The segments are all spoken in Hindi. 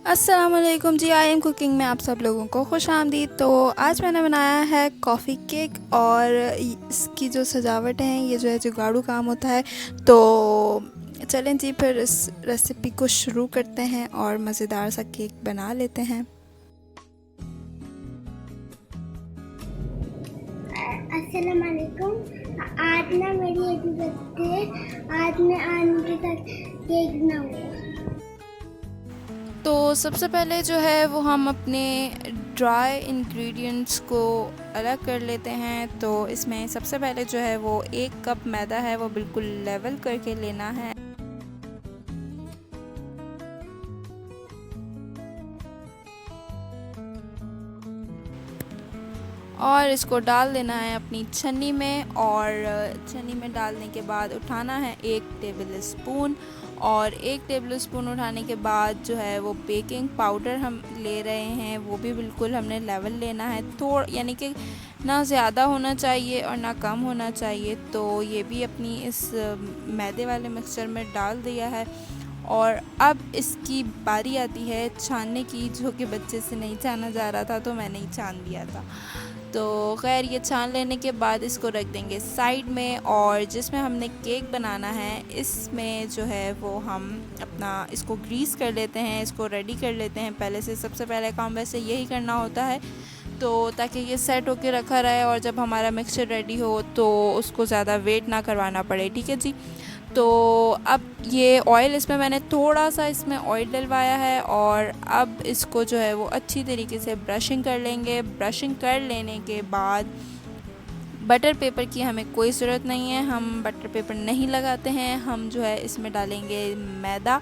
अस्सलामुअलैकुम जी। आई एम कुकिंग में आप सब लोगों को खुश आमदीद। तो आज मैंने बनाया है कॉफ़ी केक और इसकी जो सजावट है ये जो है जुगाड़ू काम होता है। तो चलें जी फिर इस रेसिपी को शुरू करते हैं और मज़ेदार सा केक बना लेते हैं। अस्सलाम वालेकुम। आज ना मेरी एक बर्थडे है। आज मैं आलू के साथ केक बनाऊंगा। तो सबसे पहले जो है वो हम अपने ड्राई इंग्रेडिएंट्स को अलग कर लेते हैं। तो इसमें सबसे पहले जो है वो 1 कप मैदा है वो बिल्कुल लेवल करके लेना है। और इसको डाल देना है अपनी छन्नी में और छन्नी में डालने के बाद उठाना है 1 टेबल स्पून। और 1 टेबल स्पून उठाने के बाद जो है वो बेकिंग पाउडर हम ले रहे हैं, वो भी बिल्कुल हमने लेवल लेना है। यानी कि ना ज़्यादा होना चाहिए और ना कम होना चाहिए। तो ये भी अपनी इस मैदे वाले मिक्सचर में डाल दिया है। और अब इसकी बारी आती है छानने की, जो कि बच्चे से नहीं छाना जा रहा था तो मैंने ही छान दिया था। तो खैर ये छान लेने के बाद इसको रख देंगे साइड में। और जिसमें हमने केक बनाना है इसमें जो है वो हम अपना इसको ग्रीस कर लेते हैं, इसको रेडी कर लेते हैं पहले से। सबसे पहले काम वैसे यही करना होता है, तो ताकि ये सेट होके रखा रहे और जब हमारा मिक्सचर रेडी हो तो उसको ज़्यादा वेट ना करवाना पड़े। ठीक है जी। तो अब ये ऑयल इसमें मैंने थोड़ा सा इसमें ऑयल डलवाया है और अब इसको जो है वो अच्छी तरीके से ब्रशिंग कर लेंगे। ब्रशिंग कर लेने के बाद बटर पेपर की हमें कोई ज़रूरत नहीं है, हम बटर पेपर नहीं लगाते हैं। हम जो है इसमें डालेंगे मैदा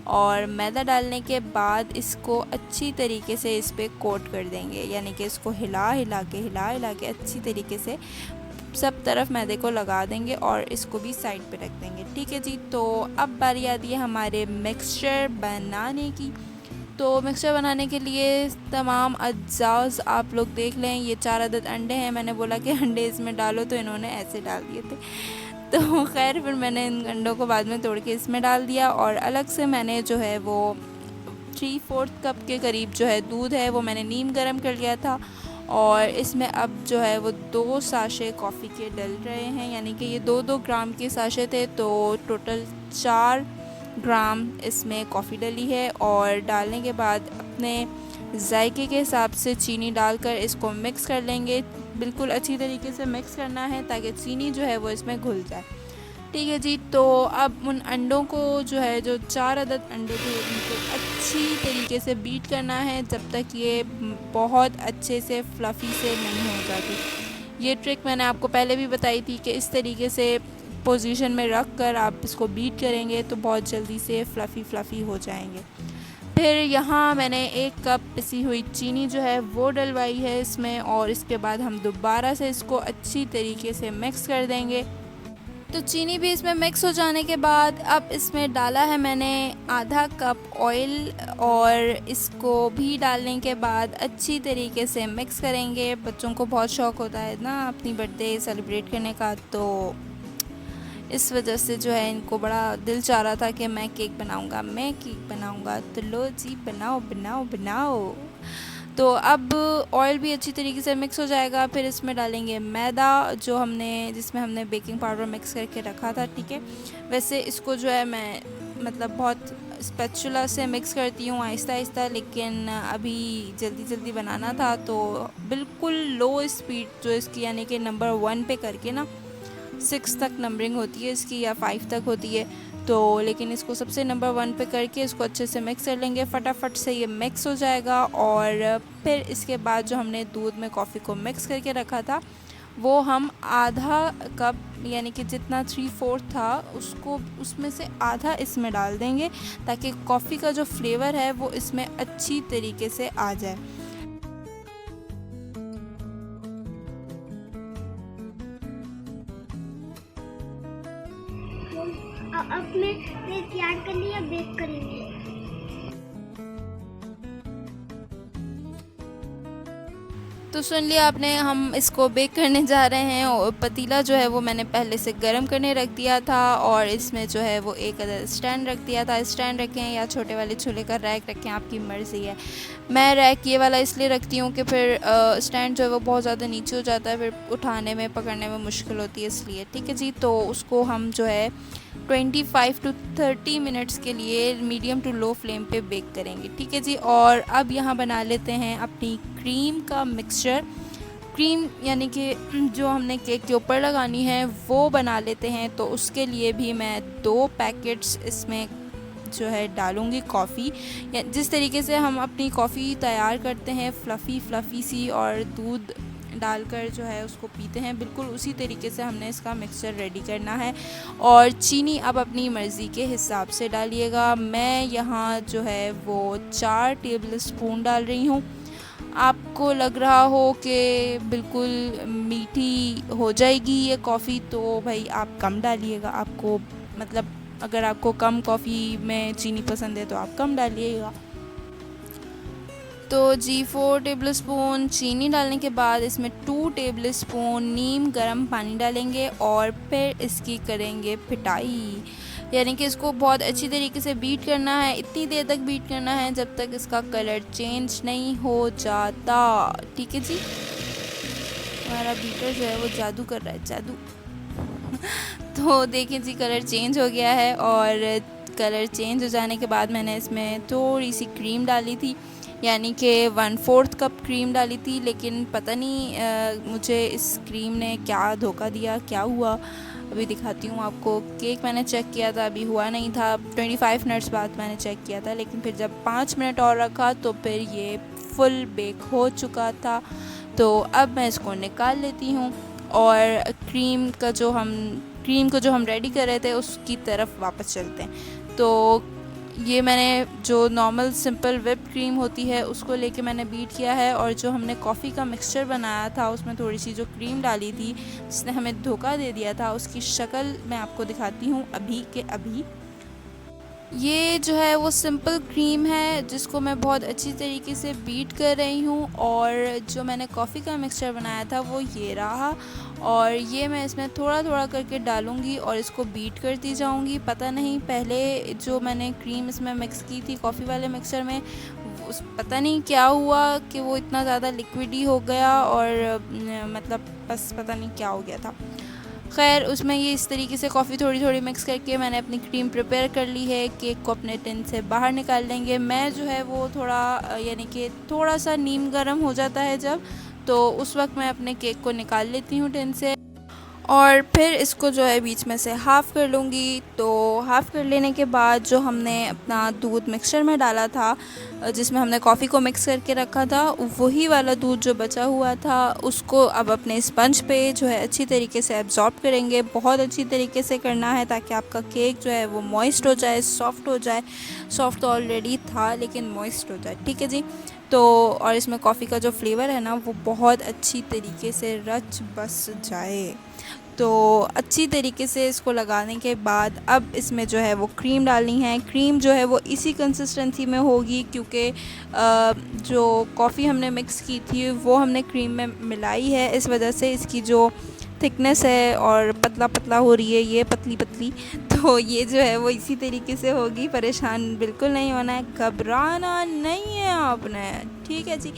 और मैदा डालने के बाद इसको अच्छी तरीके से इस पर कोट कर देंगे, यानी कि इसको हिला हिला के अच्छी तरीके से सब तरफ मैदे को लगा देंगे और इसको भी साइड पे रख देंगे। ठीक है जी। तो अब बारी आती है हमारे मिक्सचर बनाने की। तो मिक्सचर बनाने के लिए तमाम अज्जाज आप लोग देख लें। ये 4 अदद अंडे हैं। मैंने बोला कि अंडे इसमें डालो तो इन्होंने ऐसे डाल दिए थे। तो खैर फिर मैंने इन अंडों को बाद में तोड़ के इसमें डाल दिया। और अलग से मैंने जो है वो 3/4 कप के करीब जो है दूध है वो मैंने नीम गर्म कर लिया था। और इसमें अब जो है वो 2 साशे कॉफ़ी के डल रहे हैं, यानी कि ये 2-2 ग्राम के साशे थे, तो टोटल 4 ग्राम इसमें कॉफ़ी डली है। और डालने के बाद अपने जायके के हिसाब से चीनी डालकर इसको मिक्स कर लेंगे। बिल्कुल अच्छी तरीके से मिक्स करना है ताकि चीनी जो है वो इसमें घुल जाए। ठीक है जी। तो अब उन अंडों को जो है, जो 4 अदद अंडे थे, उनको अच्छी तरीके से बीट करना है जब तक ये बहुत अच्छे से फ्लफ़ी से नहीं हो जाती। ये ट्रिक मैंने आपको पहले भी बताई थी कि इस तरीके से पोजीशन में रख कर आप इसको बीट करेंगे तो बहुत जल्दी से फ़्लफ़ी हो जाएंगे। फिर यहाँ मैंने 1 कप पिसी हुई चीनी जो है वो डलवाई है इसमें। और इसके बाद हम दोबारा से इसको अच्छी तरीके से मिक्स कर देंगे। तो चीनी भी इसमें मिक्स हो जाने के बाद अब इसमें डाला है मैंने आधा कप ऑयल। और इसको भी डालने के बाद अच्छी तरीके से मिक्स करेंगे। बच्चों को बहुत शौक़ होता है ना अपनी बर्थडे सेलिब्रेट करने का, तो इस वजह से जो है इनको बड़ा दिल चाह रहा था कि मैं केक बनाऊंगा। तो लो जी, बनाओ। तो अब ऑयल भी अच्छी तरीके से मिक्स हो जाएगा। फिर इसमें डालेंगे मैदा जिसमें हमने बेकिंग पाउडर मिक्स करके रखा था। ठीक है। वैसे इसको जो है मैं बहुत स्पैचुला से मिक्स करती हूँ आहिस्ता, लेकिन अभी जल्दी बनाना था तो बिल्कुल लो स्पीड जो इसकी, यानी कि नंबर 1 पे करके ना 6 तक नंबरिंग होती है इसकी या 5 तक होती है। तो लेकिन इसको सबसे नंबर 1 पे करके इसको अच्छे से मिक्स कर लेंगे। फटाफट से ये मिक्स हो जाएगा। और फिर इसके बाद जो हमने दूध में कॉफ़ी को मिक्स करके रखा था वो हम आधा कप, यानी कि जितना 3/4 था उसमें से आधा इसमें डाल देंगे ताकि कॉफ़ी का जो फ्लेवर है वो इसमें अच्छी तरीके से आ जाए। अब मैं तैयार कर लिया, बेक करेंगे। तो सुन लिया आपने, हम इसको बेक करने जा रहे हैं। और पतीला जो है वो मैंने पहले से गर्म करने रख दिया था और इसमें जो है वो एक अदर स्टैंड रख दिया था। स्टैंड रखें या छोटे वाले चूल्हे का रैक रखें, आपकी मर्ज़ी है। मैं रैक ये वाला इसलिए रखती हूँ कि फिर स्टैंड जो है वो बहुत ज़्यादा नीचे हो जाता है, फिर उठाने में पकड़ने में मुश्किल होती है, इसलिए। ठीक है जी, तो उसको हम जो है 25 टू 30 मिनट्स के लिए मीडियम टू लो फ्लेम पे बेक करेंगे। ठीक है जी। और अब यहाँ बना लेते हैं अपनी क्रीम का मिक्सचर। क्रीम यानी कि जो हमने केक के ऊपर लगानी है वो बना लेते हैं। तो उसके लिए भी मैं 2 पैकेट्स इसमें जो है डालूँगी कॉफ़ी। या जिस तरीके से हम अपनी कॉफ़ी तैयार करते हैं फ़्लफ़ी सी और दूध डालकर जो है उसको पीते हैं, बिल्कुल उसी तरीके से हमने इसका मिक्सचर रेडी करना है। और चीनी अब अपनी मर्ज़ी के हिसाब से डालिएगा। मैं यहाँ जो है वो 4 टेबल स्पून डाल रही हूँ। आपको लग रहा हो कि बिल्कुल मीठी हो जाएगी ये कॉफ़ी, तो भाई आप कम डालिएगा। आपको मतलब अगर आपको कम कॉफ़ी में चीनी पसंद है तो आप कम डालिएगा। तो जी 4 टेबल स्पून चीनी डालने के बाद इसमें 2 टेबल स्पून नीम गर्म पानी डालेंगे और फिर इसकी करेंगे पिटाई। यानी कि इसको बहुत अच्छी तरीके से बीट करना है, इतनी देर तक बीट करना है जब तक इसका कलर चेंज नहीं हो जाता। ठीक है जी। हमारा बीटर जो है वो जादू कर रहा है, जादू। तो देखिए जी, कलर चेंज हो गया है और कलर चेंज हो जाने के बाद मैंने इसमें थोड़ी सी क्रीम डाली थी, यानी कि 1/4 कप क्रीम डाली थी। लेकिन पता नहीं मुझे इस क्रीम ने क्या धोखा दिया, क्या हुआ, अभी दिखाती हूँ आपको। केक मैंने चेक किया था, अभी हुआ नहीं था। 25 मिनट्स बाद मैंने चेक किया था, लेकिन फिर जब 5 मिनट और रखा तो फिर ये फुल बेक हो चुका था। तो अब मैं इसको निकाल लेती हूँ और क्रीम को जो हम रेडी कर रहे थे उसकी तरफ वापस चलते हैं। तो ये मैंने जो नॉर्मल सिंपल व्हिप क्रीम होती है उसको लेके मैंने बीट किया है, और जो हमने कॉफ़ी का मिक्सचर बनाया था उसमें थोड़ी सी जो क्रीम डाली थी जिसने हमें धोखा दे दिया था, उसकी शक्ल मैं आपको दिखाती हूँ अभी के अभी। ये जो है वो सिंपल क्रीम है जिसको मैं बहुत अच्छी तरीके से बीट कर रही हूँ, और जो मैंने कॉफ़ी का मिक्सचर बनाया था वो ये रहा। और ये मैं इसमें थोड़ा थोड़ा करके डालूँगी और इसको बीट करती जाऊँगी। पता नहीं पहले जो मैंने क्रीम इसमें मिक्स की थी कॉफ़ी वाले मिक्सचर में, उस पता नहीं क्या हुआ कि वो इतना ज़्यादा लिक्विडी हो गया, और मतलब बस पता नहीं क्या हो गया था। खैर उसमें ये इस तरीके से कॉफ़ी थोड़ी थोड़ी मिक्स करके मैंने अपनी क्रीम प्रिपेयर कर ली है। केक को अपने टिन से बाहर निकाल लेंगे। मैं जो है वो थोड़ा यानी कि थोड़ा सा नीम गर्म हो जाता है जब, तो उस वक्त मैं अपने केक को निकाल लेती हूँ टिन से और फिर इसको जो है बीच में से हाफ़ कर लूँगी। तो हाफ़ कर लेने के बाद जो हमने अपना दूध मिक्सचर में डाला था, जिसमें हमने कॉफ़ी को मिक्स करके रखा था, वही वाला दूध जो बचा हुआ था उसको अब अपने स्पंज पे जो है अच्छी तरीके से एब्ज़ॉर्ब करेंगे। बहुत अच्छी तरीके से करना है ताकि आपका केक जो है वो मॉइस्ट हो जाए, सॉफ़्ट हो जाए। सॉफ़्ट तो ऑलरेडी था लेकिन मॉइस्ट हो जाए। ठीक है जी। तो और इसमें कॉफ़ी का जो फ्लेवर है ना वो बहुत अच्छी तरीके से रच बस जाए। तो अच्छी तरीके से इसको लगाने के बाद अब इसमें जो है वो क्रीम डालनी है। क्रीम जो है वो इसी कंसिस्टेंसी में होगी क्योंकि जो कॉफ़ी हमने मिक्स की थी वो हमने क्रीम में मिलाई है, इस वजह से इसकी जो थिकनेस है और पतला पतला हो रही है, ये पतली पतली, तो ये जो है वो इसी तरीके से होगी। परेशान बिल्कुल नहीं होना है, घबराना नहीं है आपने। ठीक है जी।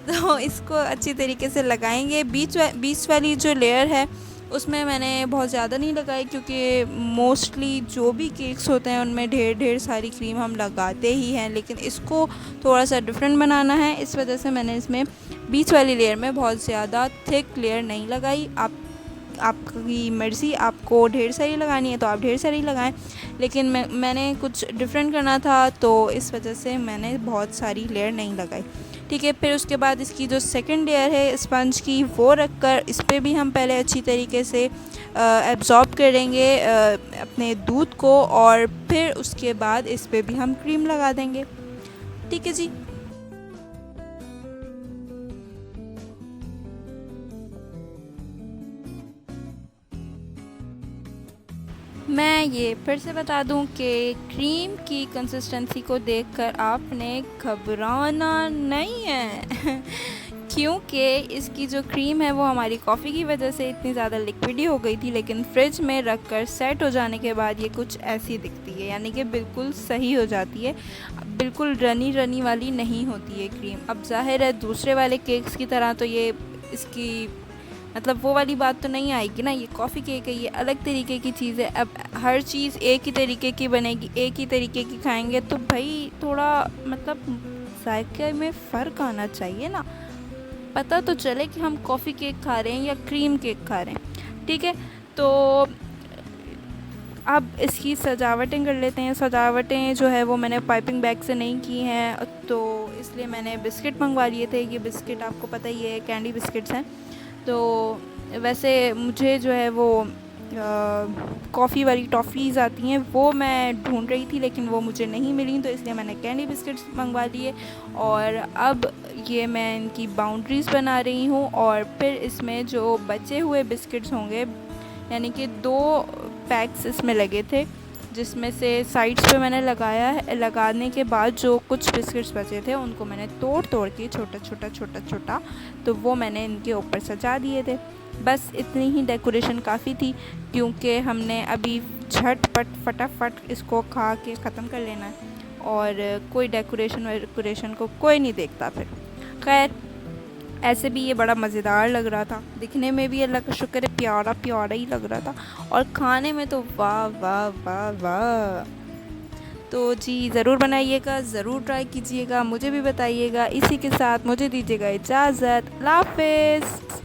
तो इसको अच्छी तरीके से लगाएंगे। बीच वाली जो लेयर है उसमें मैंने बहुत ज़्यादा नहीं लगाई क्योंकि मोस्टली जो भी केक्स होते हैं उनमें ढेर सारी क्रीम हम लगाते ही हैं, लेकिन इसको थोड़ा सा डिफरेंट बनाना है, इस वजह से मैंने इसमें बीच वाली लेयर में बहुत ज़्यादा थिक लेयर नहीं लगाई। आपकी मर्ज़ी, आपको ढेर सारी लगानी है तो आप ढेर सारी लगाएं, लेकिन मैंने कुछ डिफरेंट करना था तो इस वजह से मैंने बहुत सारी लेयर नहीं लगाई। ठीक है। फिर उसके बाद इसकी जो सेकंड लेयर है स्पंज की वो रखकर इस पर भी हम पहले अच्छी तरीके से एब्ज़ॉर्ब करेंगे अपने दूध को, और फिर उसके बाद इस पर भी हम क्रीम लगा देंगे। ठीक है जी। मैं ये फिर से बता दूं कि क्रीम की कंसिस्टेंसी को देखकर आपने घबराना नहीं है क्योंकि इसकी जो क्रीम है वो हमारी कॉफ़ी की वजह से इतनी ज़्यादा लिक्विडी हो गई थी, लेकिन फ्रिज में रख कर सेट हो जाने के बाद ये कुछ ऐसी दिखती है, यानी कि बिल्कुल सही हो जाती है, बिल्कुल रनी रनी वाली नहीं होती है क्रीम। अब जाहिर है दूसरे वाले केक्स की तरह तो ये इसकी मतलब वो वाली बात तो नहीं आएगी ना, ये कॉफ़ी केक है, ये अलग तरीके की चीज़ है। अब हर चीज़ एक ही तरीके की बनेगी, एक ही तरीके की खाएंगे तो भाई थोड़ा मतलब जायके में फ़र्क आना चाहिए ना, पता तो चले कि हम कॉफ़ी केक खा रहे हैं या क्रीम केक खा रहे हैं। ठीक है, तो अब इसकी सजावटें कर लेते हैं। सजावटें जो है वो मैंने पाइपिंग बैग से नहीं की हैं, तो इसलिए मैंने बिस्किट मंगवा लिए थे। ये बिस्किट आपको पता ही है कैंडी बिस्किट्स हैं। तो वैसे मुझे जो है वो कॉफ़ी वाली टॉफ़ीज़ आती हैं वो मैं ढूंढ रही थी, लेकिन वो मुझे नहीं मिली, तो इसलिए मैंने कैंडी बिस्किट्स मंगवा लिए। और अब ये मैं इनकी बाउंड्रीज़ बना रही हूँ, और फिर इसमें जो बचे हुए बिस्किट्स होंगे, यानी कि 2 पैक्स इसमें लगे थे, जिसमें से साइड्स पे मैंने लगाया है। लगाने के बाद जो कुछ बिस्किट्स बचे थे उनको मैंने तोड़ के छोटा तो वो मैंने इनके ऊपर सजा दिए थे। बस इतनी ही डेकोरेशन काफ़ी थी, क्योंकि हमने अभी झटपट फटाफट इसको खा के ख़त्म कर लेना है, और कोई डेकोरेशन को कोई नहीं देखता फिर। खैर, ऐसे भी ये बड़ा मज़ेदार लग रहा था, दिखने में भी अल्लाह का शुक्र है प्यारा प्यारा ही लग रहा था, और खाने में तो वाह वाह वाह वाह। तो जी ज़रूर बनाइएगा, ज़रूर ट्राई कीजिएगा, मुझे भी बताइएगा। इसी के साथ मुझे दीजिएगा इजाज़त। अल्लाह हाफ़िज़।